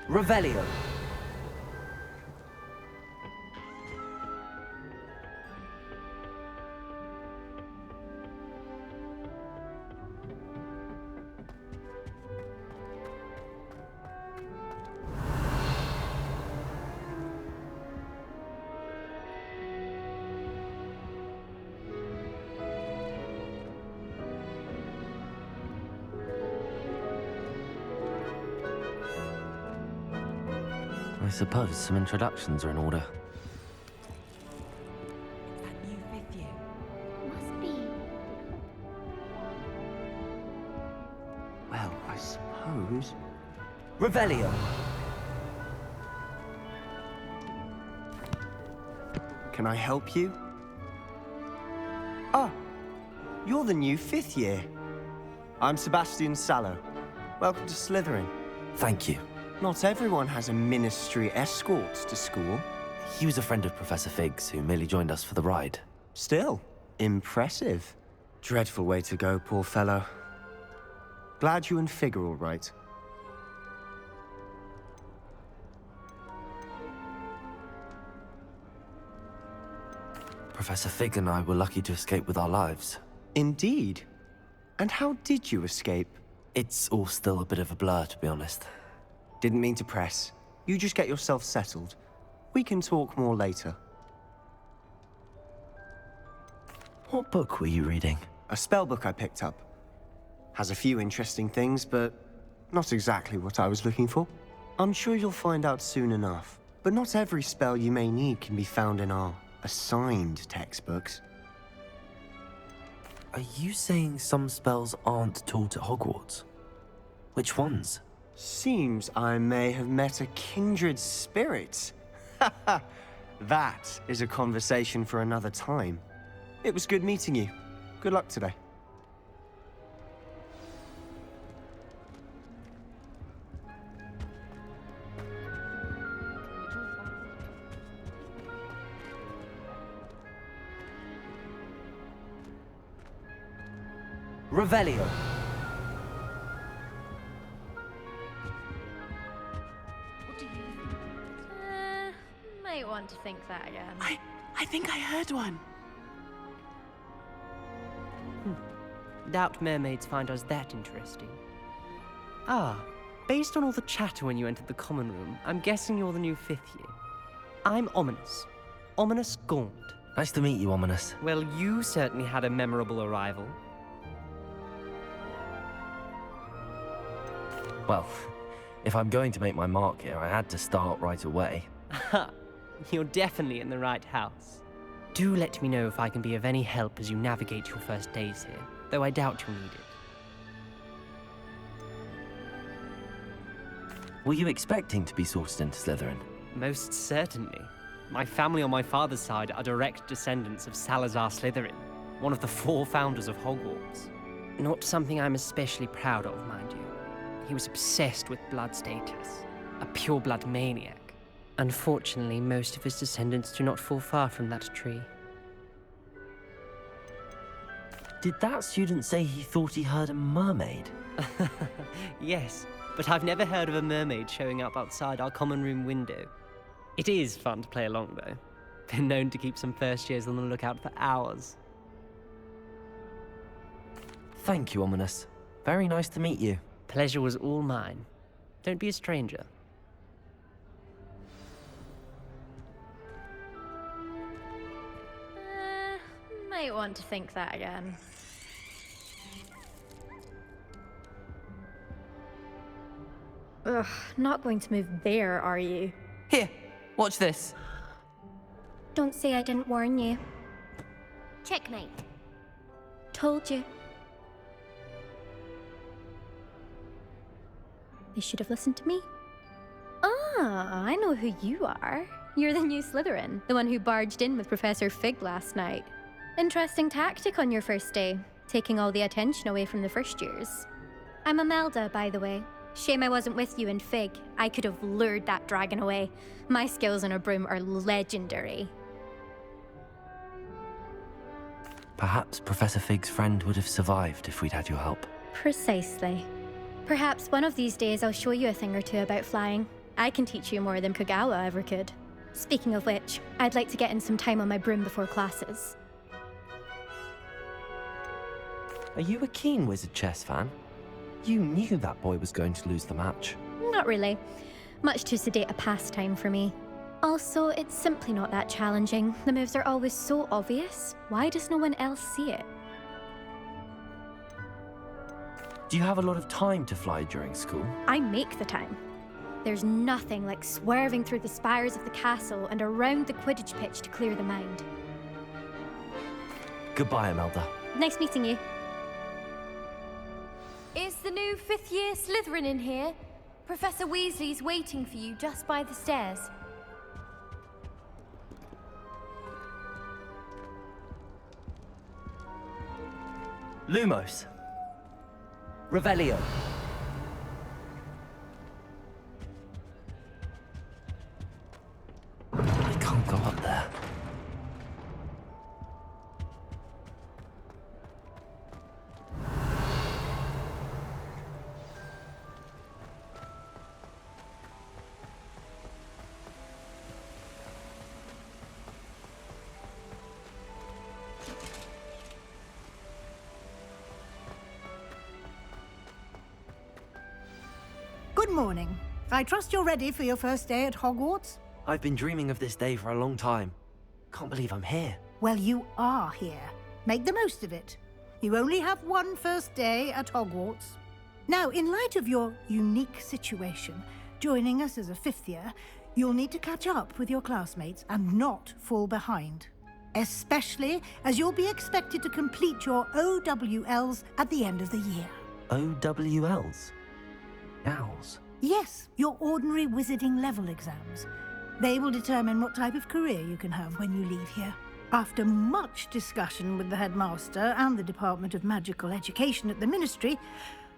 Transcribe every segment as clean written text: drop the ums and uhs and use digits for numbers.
Revelio. I suppose some introductions are in order. That new fifth year. Must be. Well, I suppose... Revelio. Can I help you? Ah, you're the new fifth year. I'm Sebastian Sallow. Welcome to Slytherin. Thank you. Not everyone has a ministry escort to school. He was a friend of Professor Fig's who merely joined us for the ride. Still, impressive. Dreadful way to go, poor fellow. Glad you and Fig are all right. Professor Fig and I were lucky to escape with our lives. Indeed. And how did you escape? It's all still a bit of a blur, to be honest. Didn't mean to press. You just get yourself settled. We can talk more later. What book were you reading? A spell book I picked up. Has a few interesting things, but not exactly what I was looking for. I'm sure you'll find out soon enough. But not every spell you may need can be found in our assigned textbooks. Are you saying some spells aren't taught at Hogwarts? Which ones? Seems I may have met a kindred spirit. That is a conversation for another time. It was good meeting you. Good luck today. Revelio. Might want to think that again. I think I heard one. Doubt mermaids find us that interesting. Ah, based on all the chatter when you entered the common room, I'm guessing you're the new fifth year. I'm Ominous. Ominous Gaunt. Nice to meet you, Ominous. Well, you certainly had a memorable arrival. Well, if I'm going to make my mark here, I had to start right away. Ha! You're definitely in the right house. Do let me know if I can be of any help as you navigate your first days here, though I doubt you'll need it. Were you expecting to be sorted into Slytherin? Most certainly. My family on my father's side are direct descendants of Salazar Slytherin, one of the 4 founders of Hogwarts. Not something I'm especially proud of, mind you. He was obsessed with blood status, a pure-blood maniac. Unfortunately, most of his descendants do not fall far from that tree. Did that student say he thought he heard a mermaid? Yes, but I've never heard of a mermaid showing up outside our common room window. It is fun to play along, though. Been known to keep some first years on the lookout for hours. Thank you, Ominous. Very nice to meet you. Pleasure was all mine. Don't be a stranger. Might want to think that again. Ugh, not going to move there, are you? Here, watch this. Don't say I didn't warn you. Checkmate. Told you. They should have listened to me. Ah, I know who you are. You're the new Slytherin, the one who barged in with Professor Fig last night. Interesting tactic on your first day, taking all the attention away from the first years. I'm Imelda, by the way. Shame I wasn't with you in Fig. I could have lured that dragon away. My skills on a broom are legendary. Perhaps Professor Fig's friend would have survived if we'd had your help. Precisely. Perhaps one of these days I'll show you a thing or two about flying. I can teach you more than Kogawa ever could. Speaking of which, I'd like to get in some time on my broom before classes. Are you a keen Wizard chess fan? You knew that boy was going to lose the match. Not really. Much too sedate a pastime for me. Also, it's simply not that challenging. The moves are always so obvious. Why does no one else see it? Do you have a lot of time to fly during school? I make the time. There's nothing like swerving through the spires of the castle and around the Quidditch pitch to clear the mind. Goodbye, Imelda. Nice meeting you. Is the new fifth-year Slytherin in here? Professor Weasley's waiting for you just by the stairs. Lumos. Revelio. I can't go up there. Good morning. I trust you're ready for your first day at Hogwarts? I've been dreaming of this day for a long time. Can't believe I'm here. Well, you are here. Make the most of it. You only have one first day at Hogwarts. Now, in light of your unique situation, joining us as a fifth year, you'll need to catch up with your classmates and not fall behind. Especially as you'll be expected to complete your OWLs at the end of the year. OWLs? Owls? Yes, your ordinary wizarding level exams. They will determine what type of career you can have when you leave here. After much discussion with the headmaster and the Department of Magical Education at the Ministry,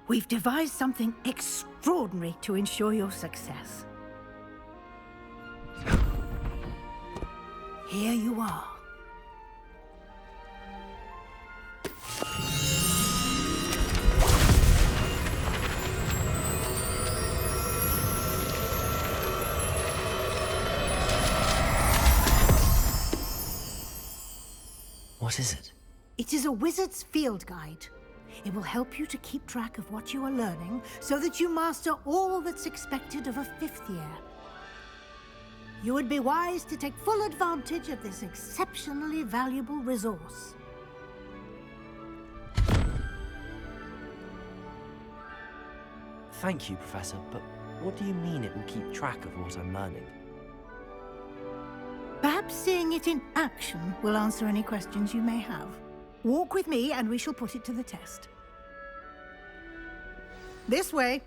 we've devised something extraordinary to ensure your success. Here you are. What is it? It is a wizard's field guide. It will help you to keep track of what you are learning so that you master all that's expected of a fifth year. You would be wise to take full advantage of this exceptionally valuable resource. Thank you, Professor, but what do you mean it will keep track of what I'm learning? Perhaps seeing it in action will answer any questions you may have. Walk with me and we shall put it to the test. This way.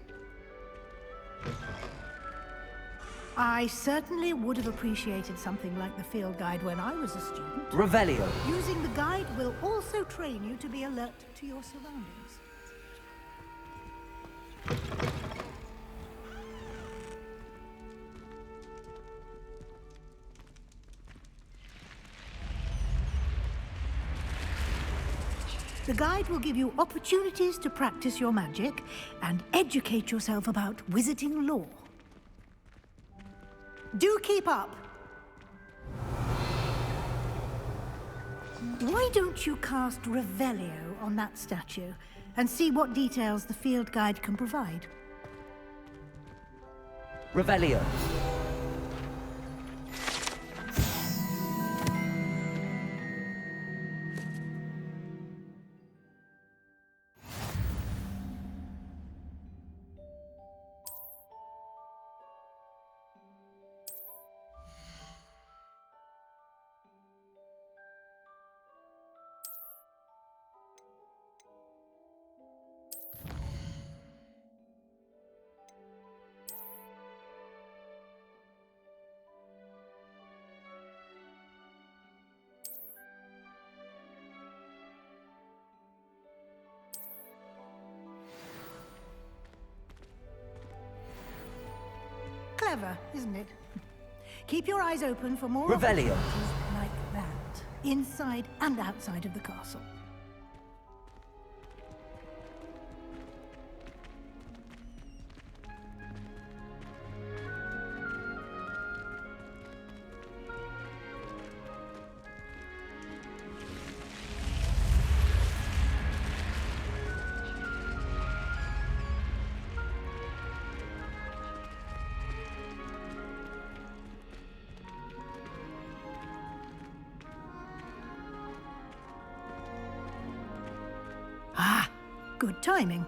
I certainly would have appreciated something like the field guide when I was a student. Revelio. Using the guide will also train you to be alert to your surroundings. The guide will give you opportunities to practice your magic and educate yourself about wizarding lore. Do keep up! Why don't you cast Revelio on that statue and see what details the field guide can provide? Revelio. Clever, isn't it? Keep your eyes open for more Revelio. opportunities like that, inside and outside of the castle. Good timing.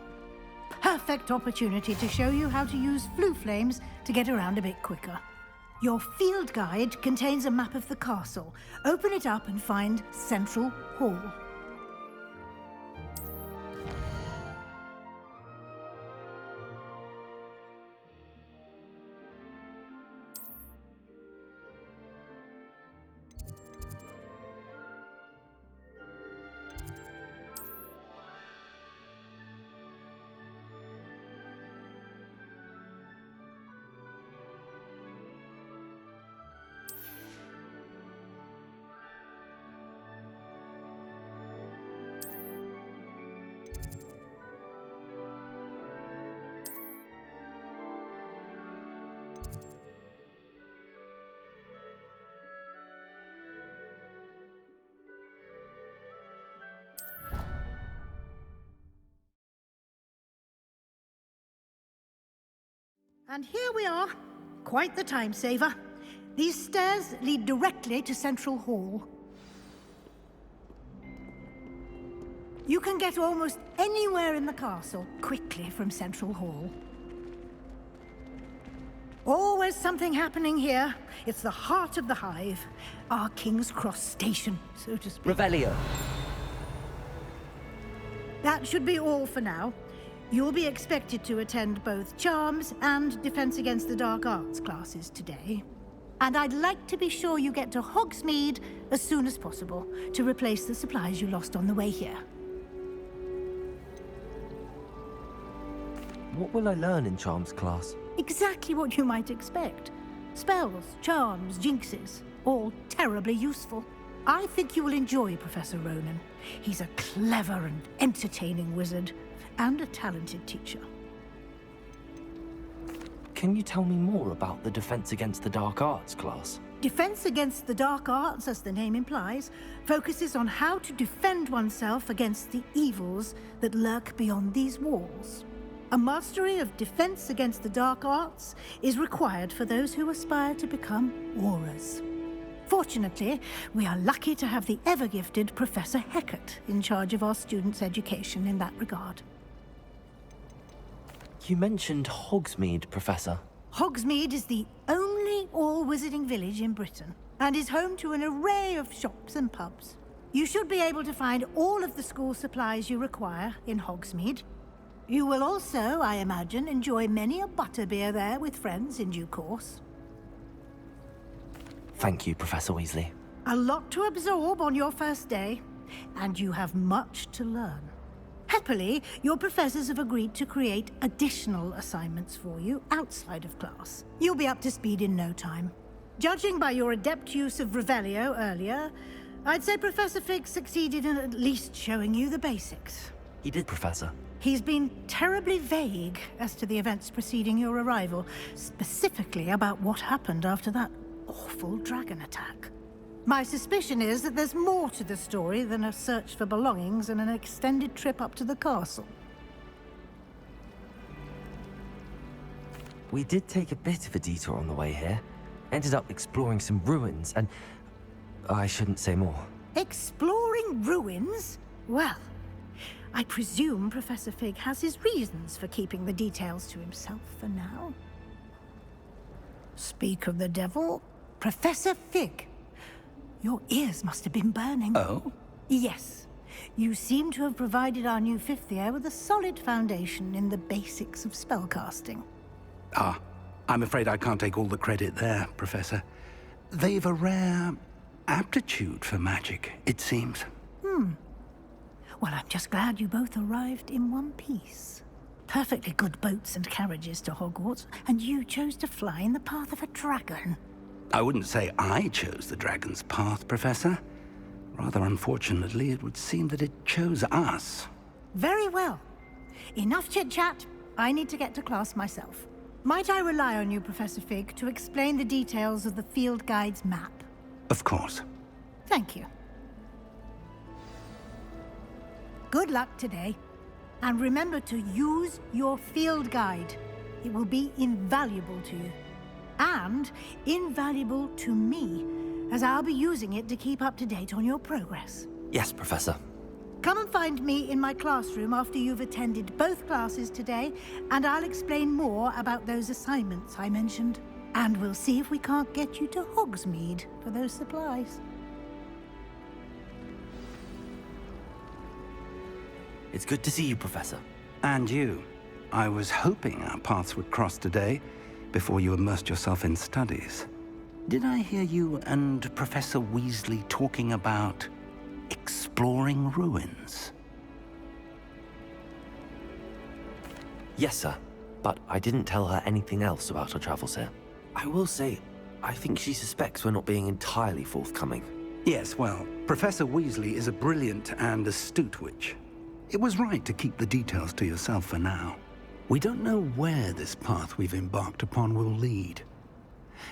Perfect opportunity to show you how to use flue flames to get around a bit quicker. Your field guide contains a map of the castle. Open it up and find Central Hall. And here we are. Quite the time saver. These stairs lead directly to Central Hall. You can get almost anywhere in the castle quickly from Central Hall. Always something happening here. It's the heart of the hive. Our King's Cross station, so to speak. Revelio. That should be all for now. You'll be expected to attend both Charms and Defense Against the Dark Arts classes today. And I'd like to be sure you get to Hogsmeade as soon as possible to replace the supplies you lost on the way here. What will I learn in Charms class? Exactly what you might expect. Spells, charms, jinxes, all terribly useful. I think you will enjoy Professor Ronan. He's a clever and entertaining wizard, and a talented teacher. Can you tell me more about the Defense Against the Dark Arts class? Defense Against the Dark Arts, as the name implies, focuses on how to defend oneself against the evils that lurk beyond these walls. A mastery of Defense Against the Dark Arts is required for those who aspire to become Aurors. Fortunately, we are lucky to have the ever-gifted Professor Hecat in charge of our students' education in that regard. You mentioned Hogsmeade, Professor. Hogsmeade is the only all-wizarding village in Britain, and is home to an array of shops and pubs. You should be able to find all of the school supplies you require in Hogsmeade. You will also, I imagine, enjoy many a butterbeer there with friends in due course. Thank you, Professor Weasley. A lot to absorb on your first day, and you have much to learn. Happily, your professors have agreed to create additional assignments for you outside of class. You'll be up to speed in no time. Judging by your adept use of Revelio earlier, I'd say Professor Fig succeeded in at least showing you the basics. He did, Professor. He's been terribly vague as to the events preceding your arrival, specifically about what happened after that awful dragon attack. My suspicion is that there's more to the story than a search for belongings and an extended trip up to the castle. We did take a bit of a detour on the way here. Ended up exploring some ruins and... I shouldn't say more. Exploring ruins? Well, I presume Professor Fig has his reasons for keeping the details to himself for now. Speak of the devil, Professor Fig. Your ears must have been burning. Oh? Yes. You seem to have provided our new fifth year with a solid foundation in the basics of spellcasting. Ah, I'm afraid I can't take all the credit there, Professor. They've a rare aptitude for magic, it seems. Well, I'm just glad you both arrived in one piece. Perfectly good boats and carriages to Hogwarts, and you chose to fly in the path of a dragon. I wouldn't say I chose the dragon's path, Professor. Rather unfortunately, it would seem that it chose us. Very well. Enough chit-chat. I need to get to class myself. Might I rely on you, Professor Fig, to explain the details of the field guide's map? Of course. Thank you. Good luck today. And remember to use your field guide. It will be invaluable to you. And invaluable to me, as I'll be using it to keep up to date on your progress. Yes, Professor. Come and find me in my classroom after you've attended both classes today, and I'll explain more about those assignments I mentioned. And we'll see if we can't get you to Hogsmeade for those supplies. It's good to see you, Professor. And you. I was hoping our paths would cross today, before you immersed yourself in studies. Did I hear you and Professor Weasley talking about exploring ruins? Yes, sir. But I didn't tell her anything else about our travels here. I will say, I think she suspects we're not being entirely forthcoming. Yes, well, Professor Weasley is a brilliant and astute witch. It was right to keep the details to yourself for now. We don't know where this path we've embarked upon will lead.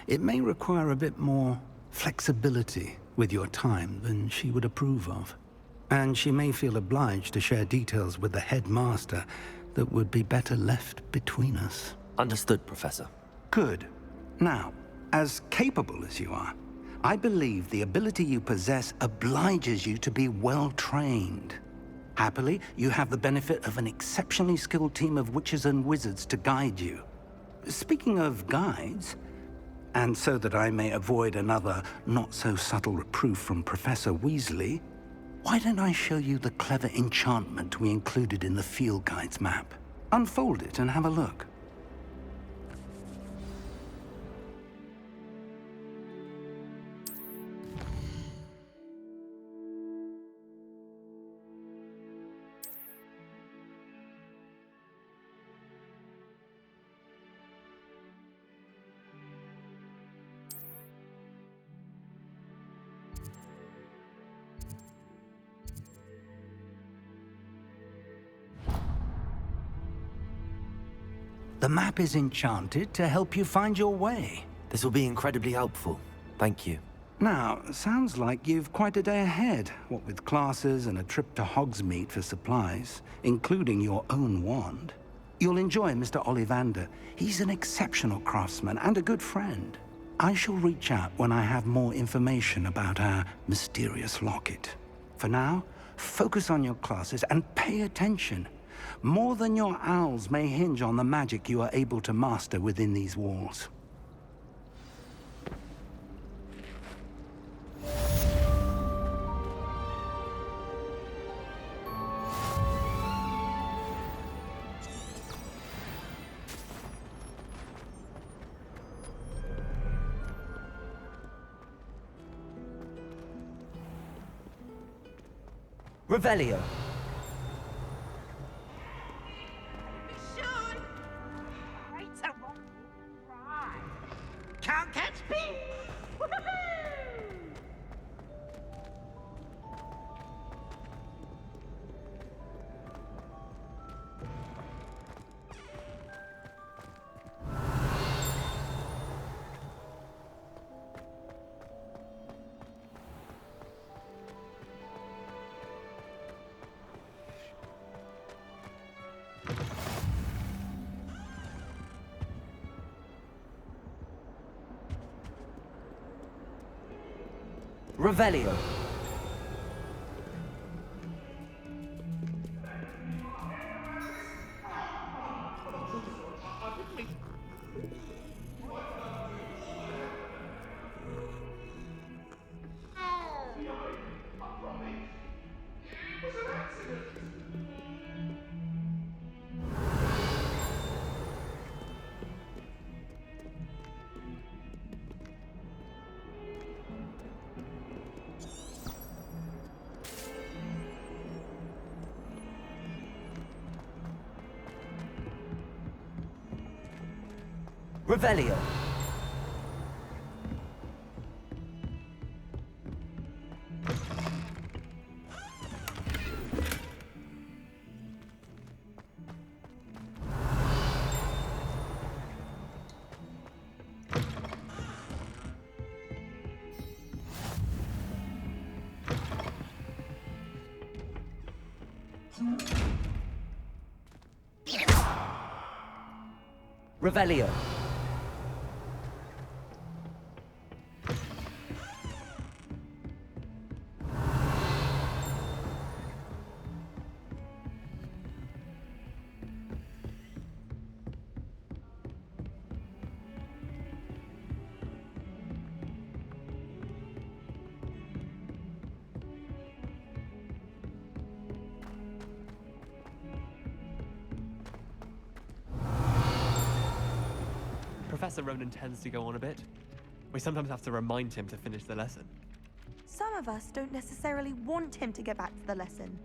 It may require a bit more flexibility with your time than she would approve of. And she may feel obliged to share details with the headmaster that would be better left between us. Understood, Professor. Good. Now, as capable as you are, I believe the ability you possess obliges you to be well-trained. Happily, you have the benefit of an exceptionally skilled team of witches and wizards to guide you. Speaking of guides, and so that I may avoid another not-so-subtle reproof from Professor Weasley, why don't I show you the clever enchantment we included in the field guide's map? Unfold it and have a look. The map is enchanted to help you find your way. This will be incredibly helpful. Thank you. Now, sounds like you've quite a day ahead, what with classes and a trip to Hogsmeade for supplies, including your own wand. You'll enjoy Mr. Ollivander. He's an exceptional craftsman and a good friend. I shall reach out when I have more information about our mysterious locket. For now, focus on your classes and pay attention. More than your owls may hinge on the magic you are able to master within these walls. Revelio. Can't catch me! Revelio. Revelio. Revelio. Professor Ronan tends to go on a bit. We sometimes have to remind him to finish the lesson. Some of us don't necessarily want him to get back to the lesson.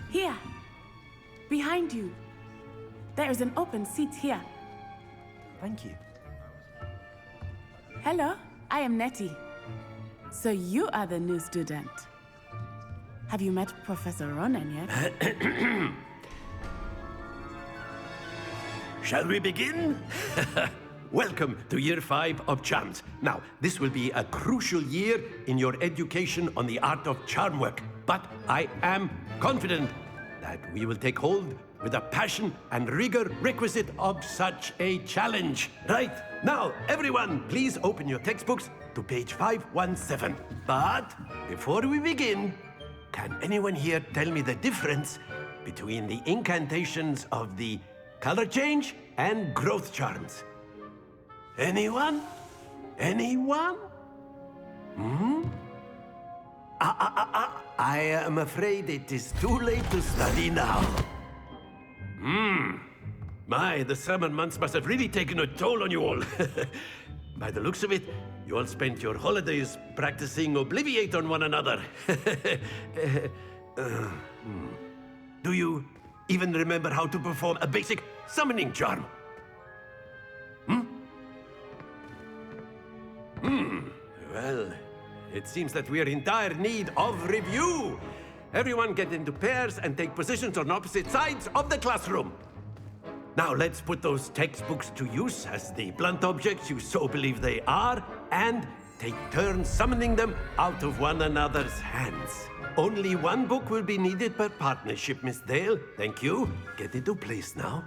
Here, behind you. There is an open seat here. Thank you. Hello, I am Nettie. So you are the new student. Have you met Professor Ronan yet? Shall we begin? Welcome to Year 5 of Charms. Now, this will be a crucial year in your education on the art of charm work. But I am confident that we will take hold with the passion and rigor requisite of such a challenge. Right, now, everyone, please open your textbooks to page 517. But before we begin, can anyone here tell me the difference between the incantations of the color change and growth charms? Anyone? Anyone? I am afraid it is too late to study now. My, the summer months must have really taken a toll on you all. By the looks of it, you all spent your holidays practicing Obliviate on one another. Do you even remember how to perform a basic summoning charm? Well, it seems that we are in dire need of review. Everyone get into pairs and take positions on opposite sides of the classroom. Now let's put those textbooks to use as the blunt objects you so believe they are, and take turns summoning them out of one another's hands. Only one book will be needed per partnership, Miss Dale. Thank you. Get into place now.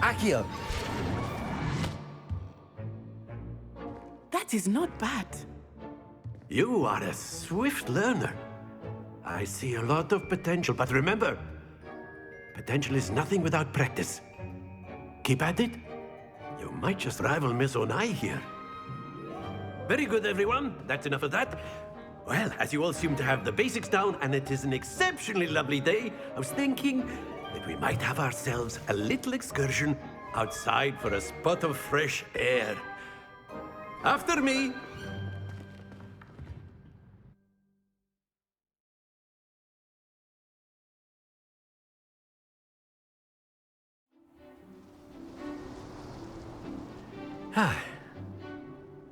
Accio! That is not bad. You are a swift learner. I see a lot of potential, but remember, potential is nothing without practice. Keep at it. You might just rival Miss Onai here. Very good, everyone. That's enough of that. Well, as you all seem to have the basics down, and it is an exceptionally lovely day, I was thinking that we might have ourselves a little excursion outside for a spot of fresh air. After me.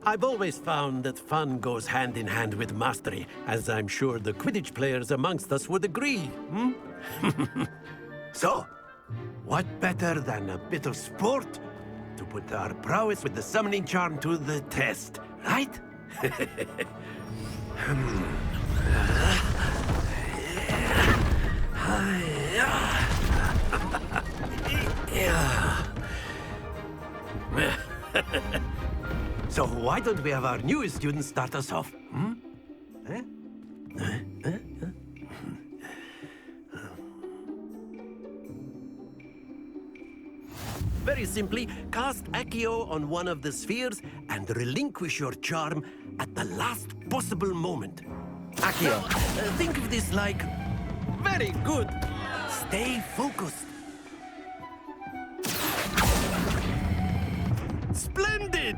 I've always found that fun goes hand in hand with mastery, as I'm sure the Quidditch players amongst us would agree. So, what better than a bit of sport to put our prowess with the summoning charm to the test, right? So why don't we have our newest student start us off? Very simply, cast Accio on one of the spheres and relinquish your charm at the last possible moment. Accio! Now, think of this like... Very good! Stay focused. Splendid!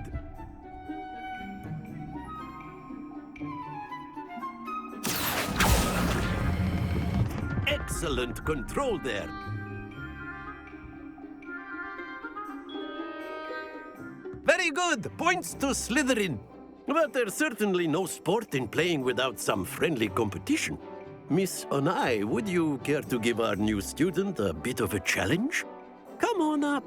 Excellent control there. Very good! Points to Slytherin. But there's certainly no sport in playing without some friendly competition. Miss Onai, would you care to give our new student a bit of a challenge? Come on up.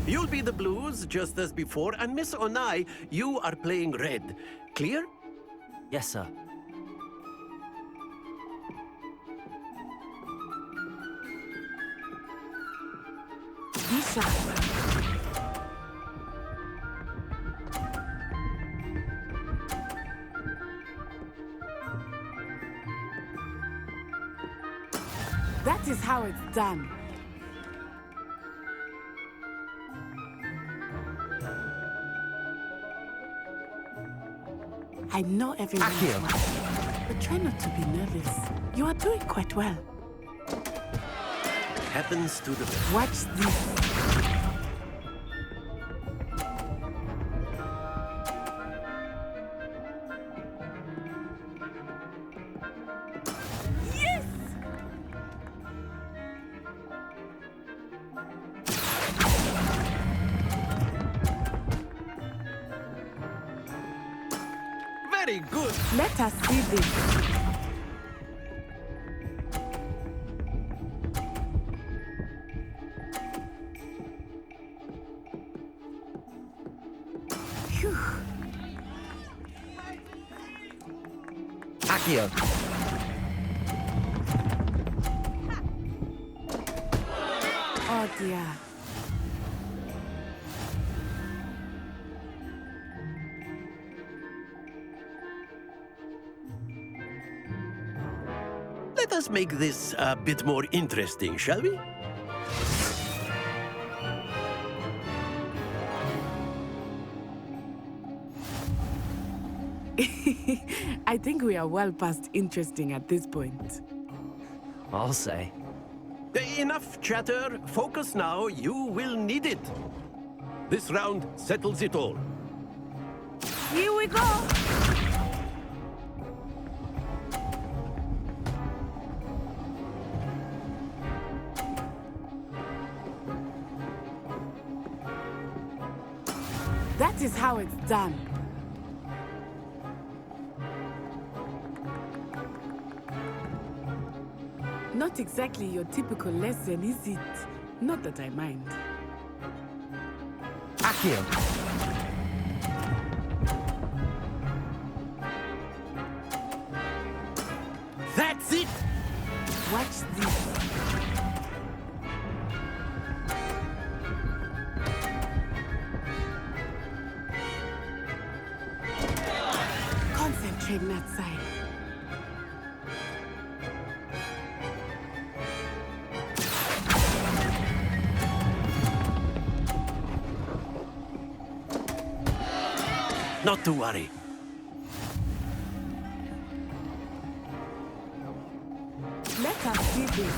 You'll be the blues, just as before, and Miss Onai, you are playing red. Clear? Yes, sir. Be sharp. That is how it's done. I know everyone is watching, but try not to be nervous. You are doing quite well. Happens to the best. Watch this. Yes! Very good. Let us see this. Phew. Accio. Oh dear. Let us make this a bit more interesting, shall we? I think we are well past interesting at this point. I'll say. Enough chatter. Focus now. You will need it. This round settles it all. Here we go! That is how it's done. Not exactly your typical lesson, is it? Not that I mind. Accio. That's it! Watch this. Concentrate, that side. Not to worry. Let us see this.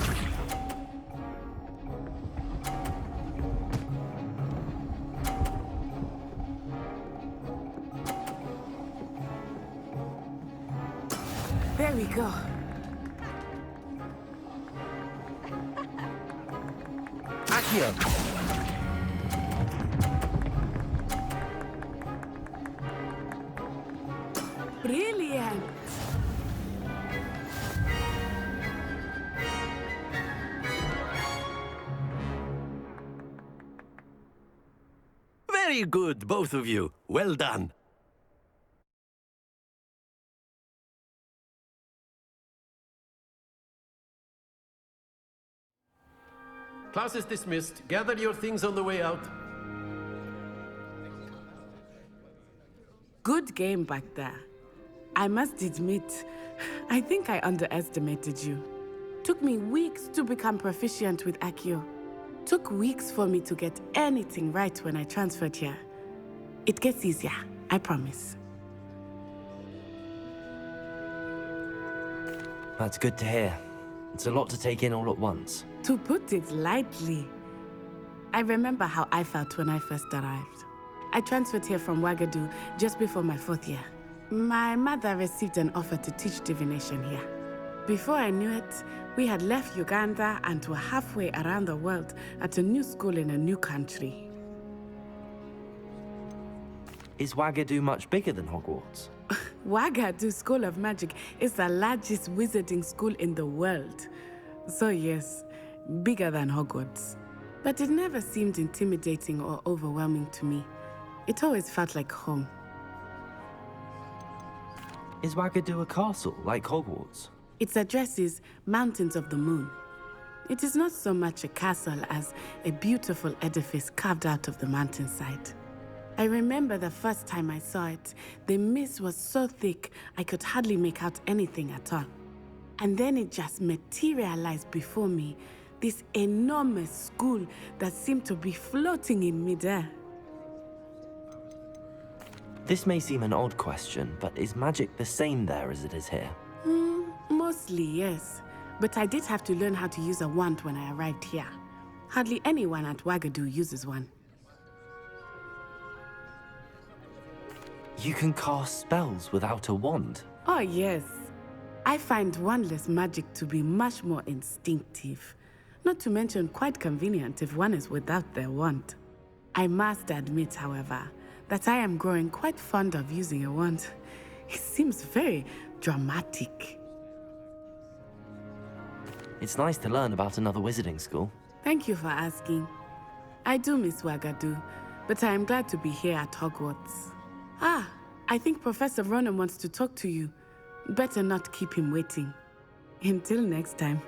There we go. Accio. Brilliant. Very good, both of you. Well done. Class is dismissed. Gather your things on the way out. Good game back there. I must admit, I think I underestimated you. Took me weeks to become proficient with Accio. Took weeks for me to get anything right when I transferred here. It gets easier, I promise. That's good to hear. It's a lot to take in all at once. To put it lightly, I remember how I felt when I first arrived. I transferred here from Ouagadougou just before my 4th year. My mother received an offer to teach divination here. Before I knew it, we had left Uganda and were halfway around the world at a new school in a new country. Is Ouagadougou much bigger than Hogwarts? Ouagadougou School of Magic is the largest wizarding school in the world. So yes, bigger than Hogwarts. But it never seemed intimidating or overwhelming to me. It always felt like home. Is Ouagadougou a castle, like Hogwarts? Its address is Mountains of the Moon. It is not so much a castle as a beautiful edifice carved out of the mountainside. I remember the first time I saw it, the mist was so thick I could hardly make out anything at all. And then it just materialized before me, this enormous school that seemed to be floating in midair. This may seem an odd question, but is magic the same there as it is here? Mostly, yes. But I did have to learn how to use a wand when I arrived here. Hardly anyone at Wagadu uses one. You can cast spells without a wand? Oh, yes. I find wandless magic to be much more instinctive. Not to mention quite convenient if one is without their wand. I must admit, however, that I am growing quite fond of using a wand. It seems very dramatic. It's nice to learn about another wizarding school. Thank you for asking. I do miss Wagadu, but I am glad to be here at Hogwarts. Ah, I think Professor Ronan wants to talk to you. Better not keep him waiting. Until next time.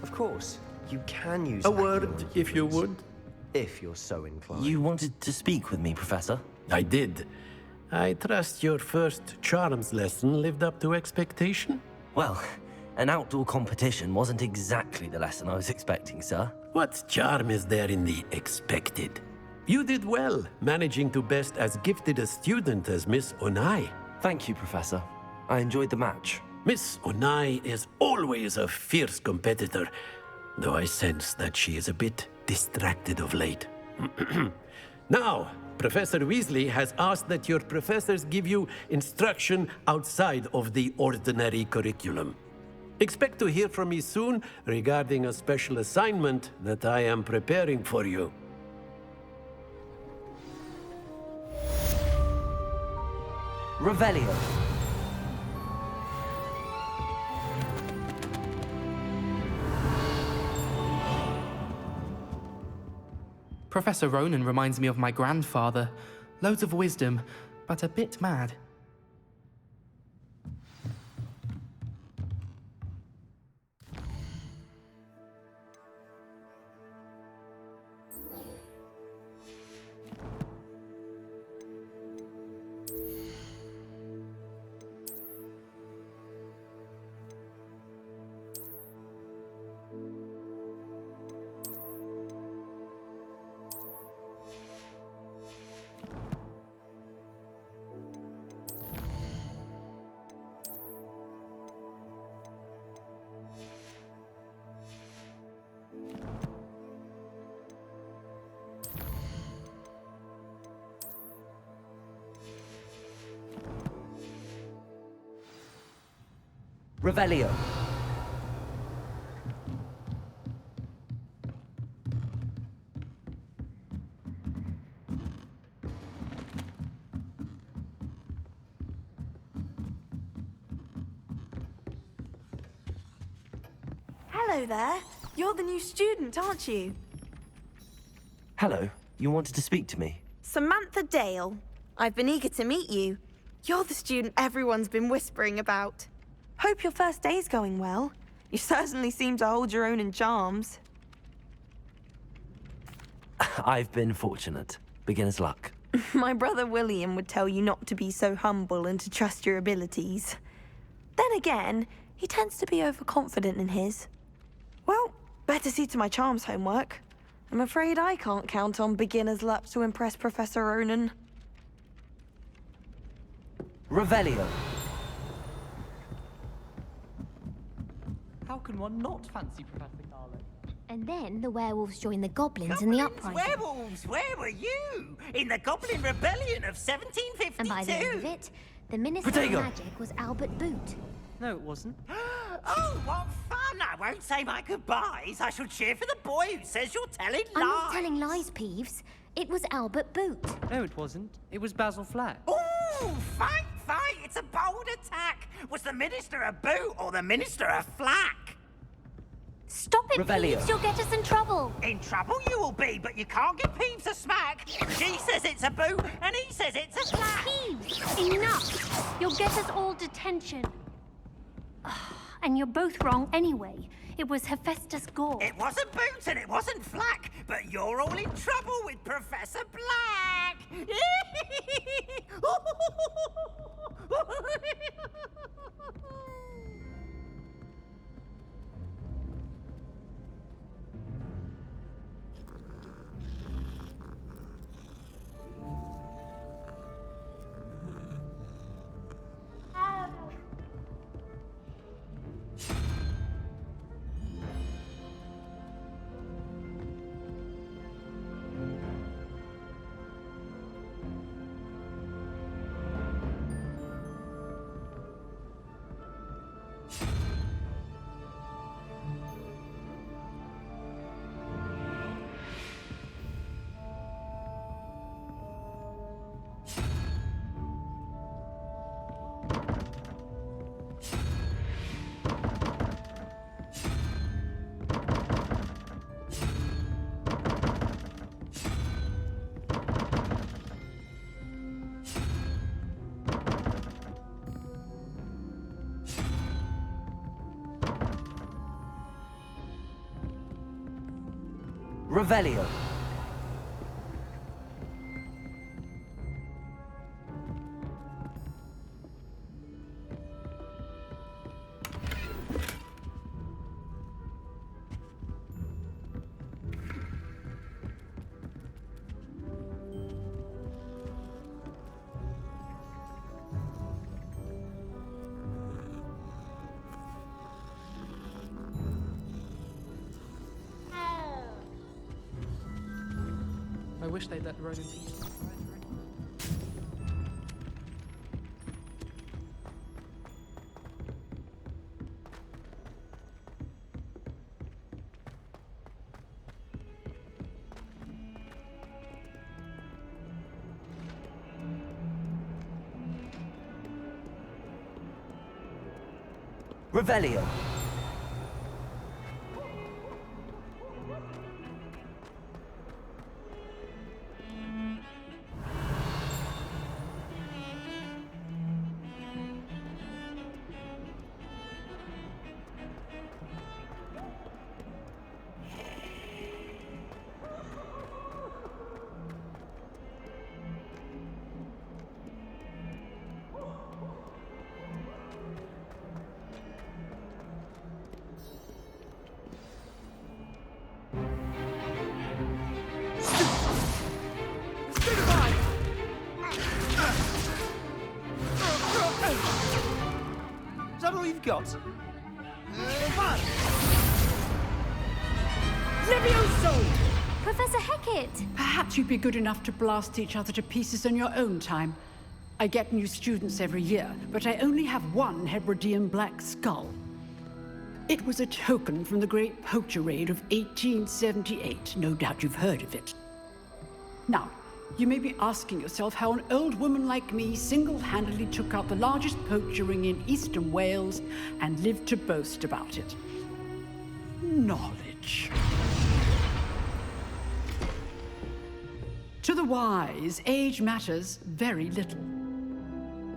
Of course, you can use A word, if you would. If you're so inclined. You wanted to speak with me, Professor? I did. I trust your first charms lesson lived up to expectation? Well, an outdoor competition wasn't exactly the lesson I was expecting, sir. What charm is there in the expected? You did well, managing to best as gifted a student as Miss Onai. Thank you, Professor. I enjoyed the match. Miss Onai is always a fierce competitor, though I sense that she is a bit distracted of late. Now, Professor Weasley has asked that your professors give you instruction outside of the ordinary curriculum. Expect to hear from me soon regarding a special assignment that I am preparing for you. Revelio. Professor Ronan reminds me of my grandfather. Loads of wisdom, but a bit mad. Revelio. Hello there. You're the new student, aren't you? Hello. You wanted to speak to me? Samantha Dale. I've been eager to meet you. You're the student everyone's been whispering about. Hope your first day's going well. You certainly seem to hold your own in charms. I've been fortunate. Beginner's luck. My brother William would tell you not to be so humble and to trust your abilities. Then again, he tends to be overconfident in his. Well, better see to my charms homework. I'm afraid I can't count on beginner's luck to impress Professor Ronan. Revelio. How can one not fancy Professor Garland? And then the werewolves joined the goblins in the uprising. Werewolves, where were you? In the Goblin Rebellion of 1752? And by the end of it, the Minister of Magic was Albert Boot. No, it wasn't. Oh, what fun! I won't say my goodbyes. I shall cheer for the boy who says you're telling lies. I'm not telling lies, Peeves. It was Albert Boot. No, it wasn't. It was Basil Flack. Ooh, fight! It's a bold attack. Was the Minister a boot or the Minister a flack? Stop it, Revelio. Peeves! You'll get us in trouble. In trouble you will be, but you can't give Peeves a smack. She says it's a boot and he says it's a flack. Peeves, enough! You'll get us all detention. And you're both wrong anyway. It was Hephaestus Gore. It wasn't Boots and it wasn't Flack, but you're all in trouble with Professor Black! Revelio. I wish they'd let Ronan teach them. Revelio. Is that all you've got? Levioso! Professor Hecat! Perhaps you'd be good enough to blast each other to pieces in your own time. I get new students every year, but I only have one Hebridean black skull. It was a token from the Great Poacher Raid of 1878. No doubt you've heard of it. Now, you may be asking yourself how an old woman like me single-handedly took out the largest poacher ring in eastern Wales and lived to boast about it. Knowledge. To the wise, age matters very little.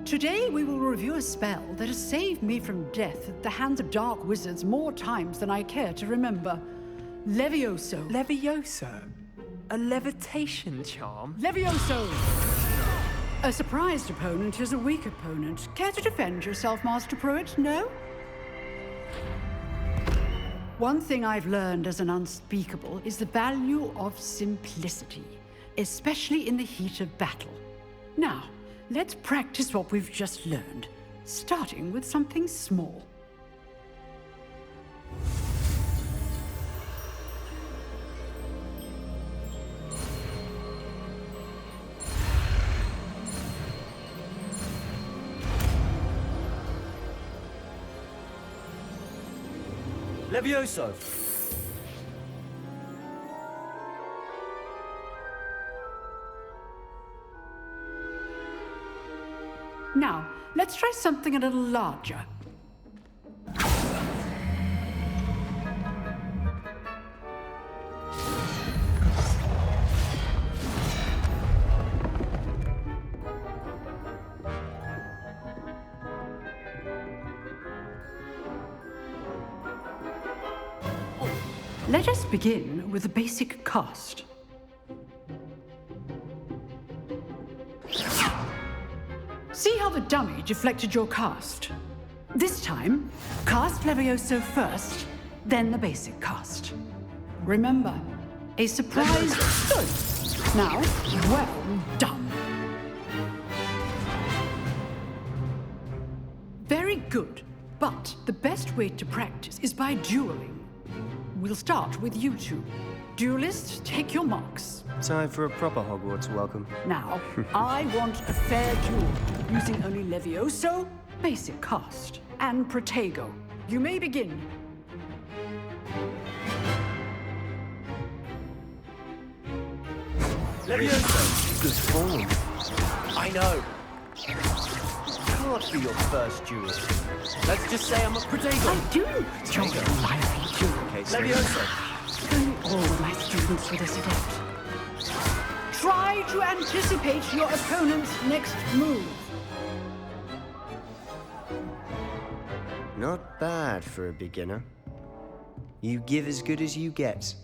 Today we will review a spell that has saved me from death at the hands of dark wizards more times than I care to remember. Levioso. Levioso? A levitation charm? Levioso! A surprised opponent is a weak opponent. Care to defend yourself, Master Pruitt? No? One thing I've learned as an unspeakable is the value of simplicity, especially in the heat of battle. Now, let's practice what we've just learned, starting with something small. Levioso. Now, let's try something a little larger. Let us begin with the basic cast. See how the dummy deflected your cast? This time, cast Levioso first, then the basic cast. Remember, a surprise. Good. Now, well done. Very good, but the best way to practice is by dueling. We'll start with you two. Duelists, take your marks. Time for a proper Hogwarts welcome. Now, I want a fair duel, using only Levioso, basic cast, and Protego. You may begin. Levioso! Good form. I know. Can't be your first duel. Let's just say I'm a Protego. I do enjoy a lively duel. Okay, Levioso. Don't all my students were this adept. Try to anticipate your opponent's next move. Not bad for a beginner. You give as good as you get.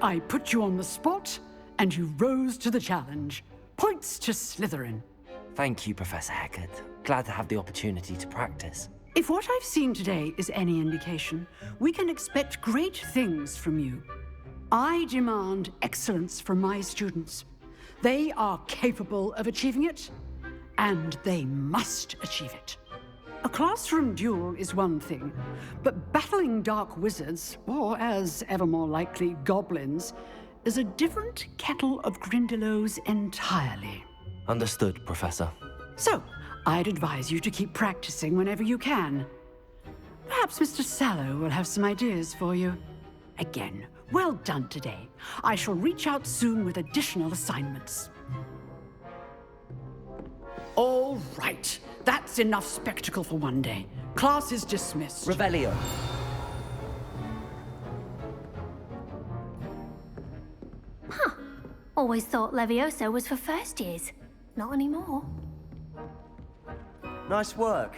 I put you on the spot, and you rose to the challenge. Points to Slytherin. Thank you, Professor Heckard. Glad to have the opportunity to practice. If what I've seen today is any indication, we can expect great things from you. I demand excellence from my students. They are capable of achieving it, and they must achieve it. A classroom duel is one thing, but battling dark wizards, or as ever more likely, goblins, is a different kettle of Grindylows entirely. Understood, Professor. So, I'd advise you to keep practicing whenever you can. Perhaps Mr. Sallow will have some ideas for you. Again, well done today. I shall reach out soon with additional assignments. All right. That's enough spectacle for one day. Class is dismissed. Revelio. Huh. Always thought Levioso was for first years. Not anymore. Nice work.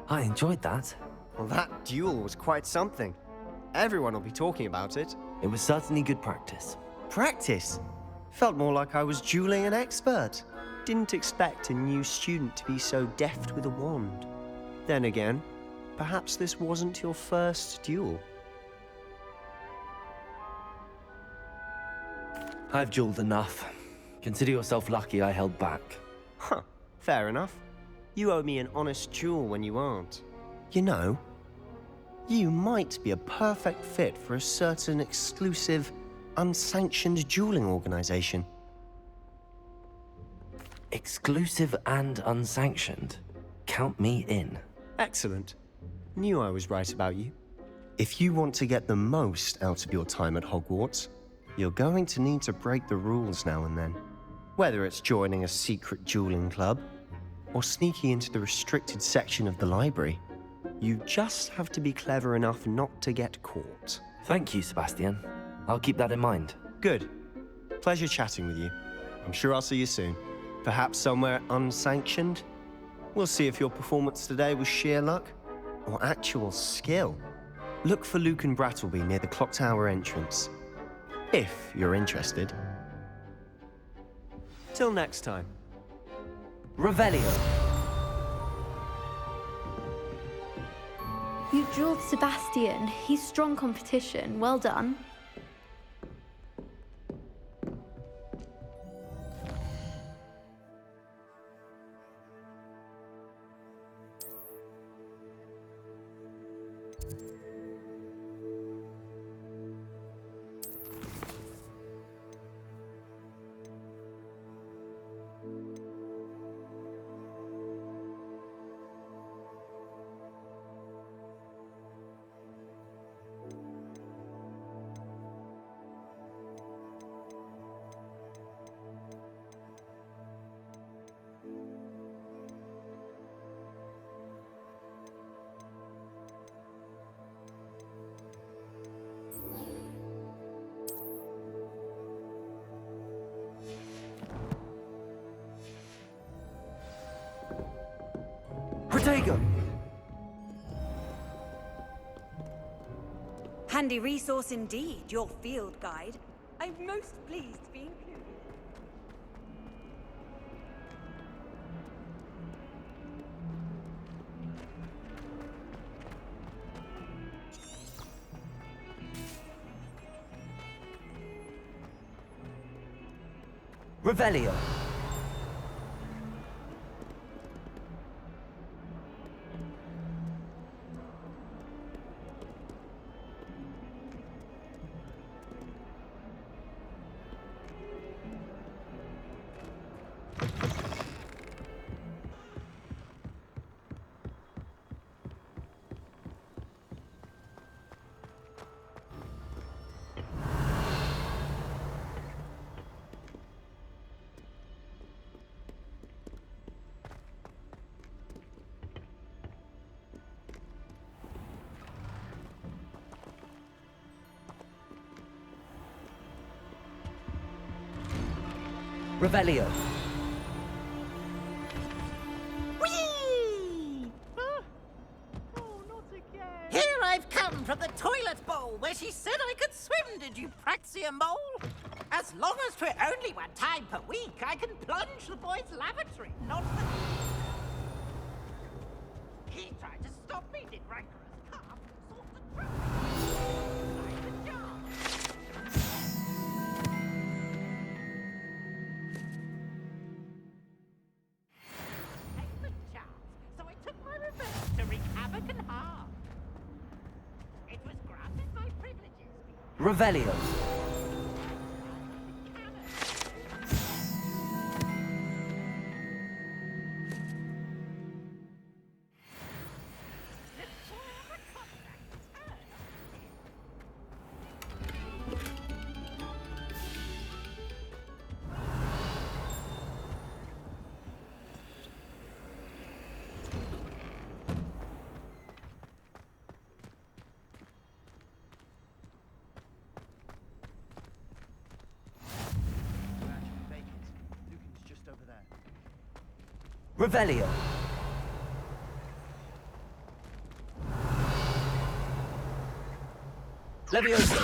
I enjoyed that. Well, that duel was quite something. Everyone will be talking about it. It was certainly good practice. Practice? Felt more like I was dueling an expert. Didn't expect a new student to be so deft with a wand. Then again, perhaps this wasn't your first duel. I've dueled enough. Consider yourself lucky I held back. Huh, fair enough. You owe me an honest duel when you aren't. You know, you might be a perfect fit for a certain exclusive, unsanctioned dueling organization. Exclusive and unsanctioned. Count me in. Excellent. Knew I was right about you. If you want to get the most out of your time at Hogwarts, you're going to need to break the rules now and then. Whether it's joining a secret dueling club, or sneaking into the restricted section of the library, you just have to be clever enough not to get caught. Thank you, Sebastian. I'll keep that in mind. Good. Pleasure chatting with you. I'm sure I'll see you soon. Perhaps somewhere unsanctioned? We'll see if your performance today was sheer luck or actual skill. Look for Luke and Brattleby near the clock tower entrance, if you're interested. Till next time. Revelio. You dueled Sebastian. He's strong competition. Well done. Protego! Handy resource indeed, your field guide. I'm most pleased to be included. Revelio. Revelio. Whee! Here I've come from the toilet bowl where she said I could swim, did you praxia mole? As long as 'twere only one time per week, I can plunge the boy's lavatory, not the... He tried to stop me, did rancorous calf, sort the traffic. Like the jar. So I took my revenge to wreak havoc and harm. It was granted my privileges. Revelio. Revelio. Leviosa.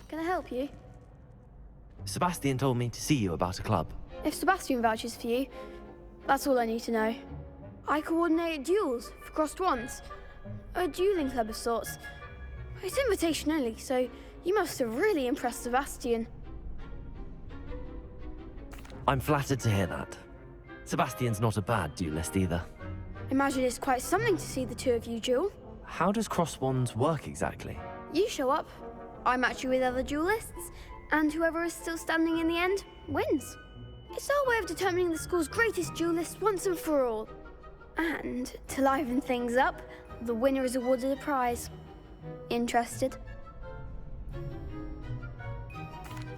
Can I help you? Sebastian told me to see you about a club. If Sebastian vouches for you, that's all I need to know. I coordinate duels for crossed wands. A dueling club of sorts. It's invitation only, so you must have really impressed Sebastian. I'm flattered to hear that. Sebastian's not a bad duelist either. Imagine it's quite something to see the two of you duel. How does cross wands work exactly? You show up, I match you with other duelists, and whoever is still standing in the end wins. It's our way of determining the school's greatest duelist once and for all. And to liven things up, the winner is awarded a prize. Interested?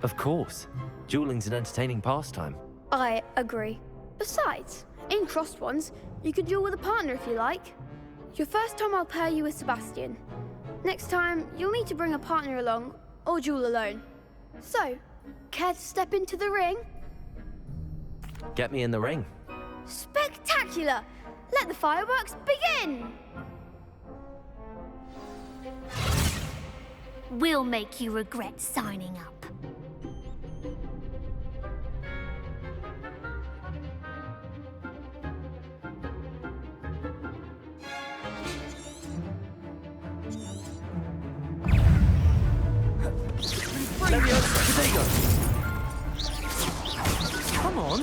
Of course. Dueling's an entertaining pastime. I agree. Besides, in crossed ones, you can duel with a partner if you like. Your first time I'll pair you with Sebastian. Next time, you'll need to bring a partner along, or duel alone. So, care to step into the ring? Get me in the ring. Spectacular! Let the fireworks begin! We'll make you regret signing up. Come on.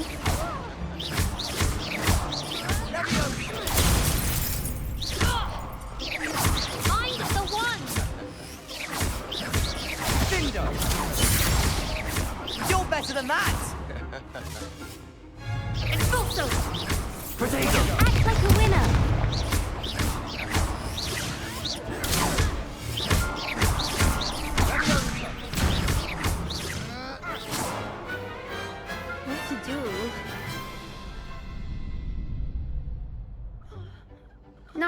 I'm the one! Bindo. You're better than that. Expulso! Protego. Act like a winner! What to do?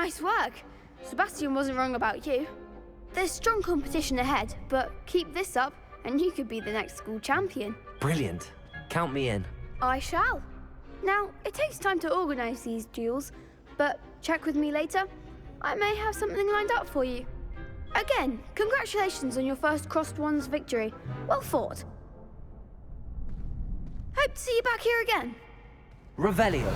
Nice work. Sebastian wasn't wrong about you. There's strong competition ahead, but keep this up and you could be the next school champion. Brilliant. Count me in. I shall. Now, it takes time to organise these duels, but check with me later. I may have something lined up for you. Again, congratulations on your first Crossed Wands victory. Well fought. Hope to see you back here again. Revelio.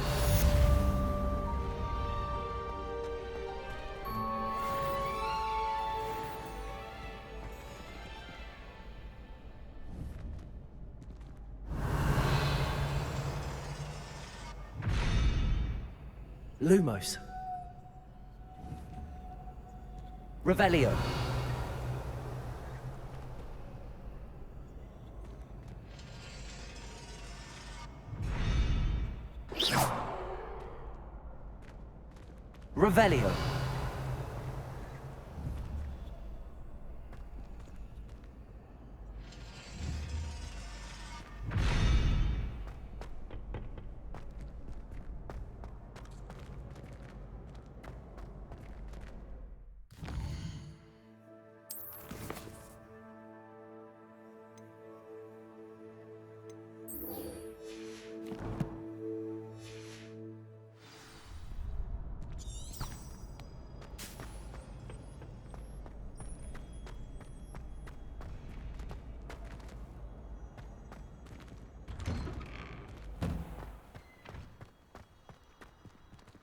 Lumos. Revelio. Revelio.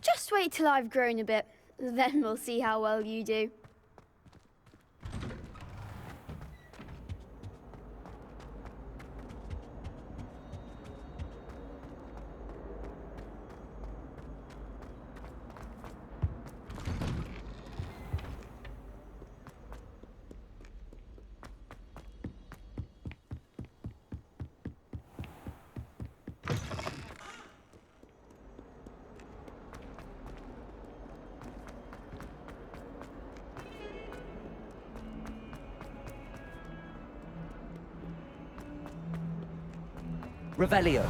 Just wait till I've grown a bit, then we'll see how well you do. Revelio.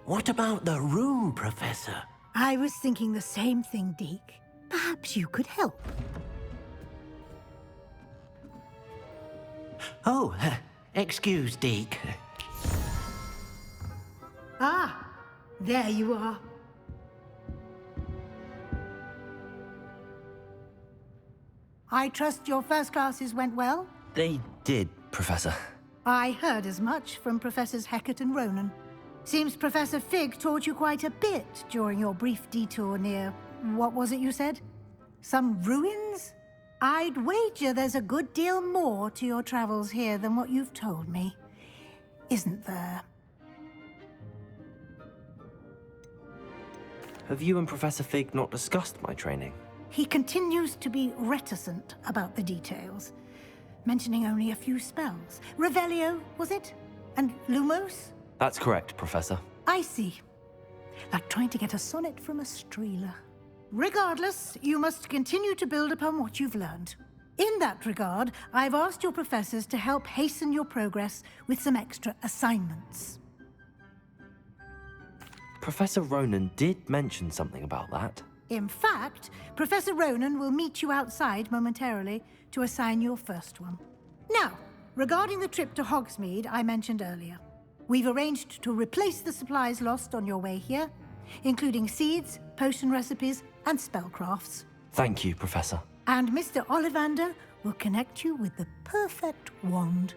What about the room, Professor? I was thinking the same thing, Deke. Perhaps you could help. Oh, excuse, Deke. Ah, there you are. I trust your first classes went well? They did, Professor. I heard as much from Professors Hecat and Ronan. Seems Professor Fig taught you quite a bit during your brief detour near... what was it you said? Some ruins? I'd wager there's a good deal more to your travels here than what you've told me. Isn't there? Have you and Professor Fig not discussed my training? He continues to be reticent about the details, mentioning only a few spells. Revelio, was it? And Lumos? That's correct, Professor. I see. Like trying to get a sonnet from a streeler. Regardless, you must continue to build upon what you've learned. In that regard, I've asked your professors to help hasten your progress with some extra assignments. Professor Ronan did mention something about that. In fact, Professor Ronan will meet you outside momentarily to assign your first one. Now, regarding the trip to Hogsmeade I mentioned earlier, we've arranged to replace the supplies lost on your way here, including seeds, potion recipes, and spellcrafts. Thank you, Professor. And Mr. Ollivander will connect you with the perfect wand.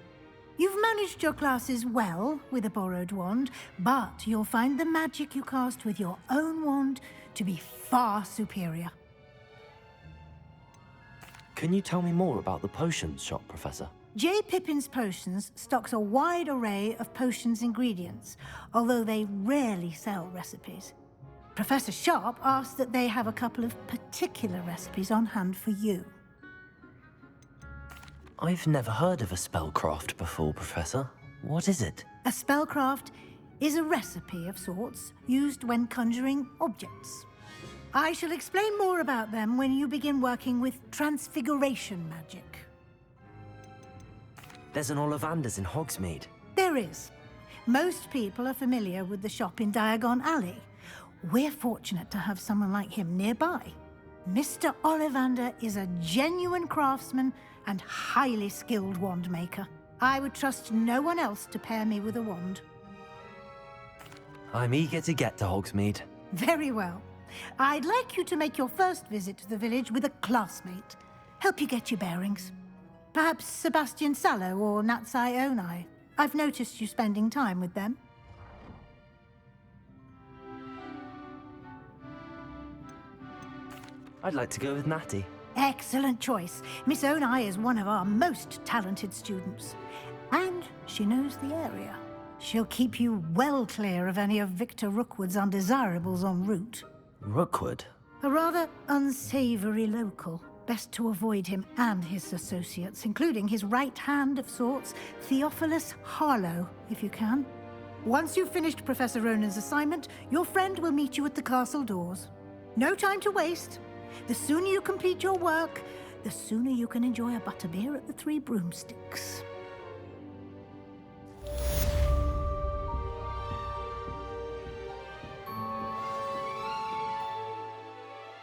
You've managed your classes well with a borrowed wand, but you'll find the magic you cast with your own wand to be far superior. Can you tell me more about the potions shop, Professor? J. Pippin's Potions stocks a wide array of potions ingredients, although they rarely sell recipes. Professor Sharp asked that they have a couple of particular recipes on hand for you. I've never heard of a spellcraft before, Professor. What is it? A spellcraft is a recipe of sorts used when conjuring objects. I shall explain more about them when you begin working with transfiguration magic. There's an Ollivander's in Hogsmeade. There is. Most people are familiar with the shop in Diagon Alley. We're fortunate to have someone like him nearby. Mr. Ollivander is a genuine craftsman and highly skilled wand maker. I would trust no one else to pair me with a wand. I'm eager to get to Hogsmeade. Very well. I'd like you to make your first visit to the village with a classmate. Help you get your bearings. Perhaps Sebastian Sallow or Natsai Onai. I've noticed you spending time with them. I'd like to go with Natty. Excellent choice. Miss Onai is one of our most talented students. And she knows the area. She'll keep you well clear of any of Victor Rookwood's undesirables en route. Rookwood? A rather unsavory local. Best to avoid him and his associates, including his right hand of sorts, Theophilus Harlow, if you can. Once you've finished Professor Ronan's assignment, your friend will meet you at the castle doors. No time to waste. The sooner you complete your work, the sooner you can enjoy a butterbeer at the Three Broomsticks.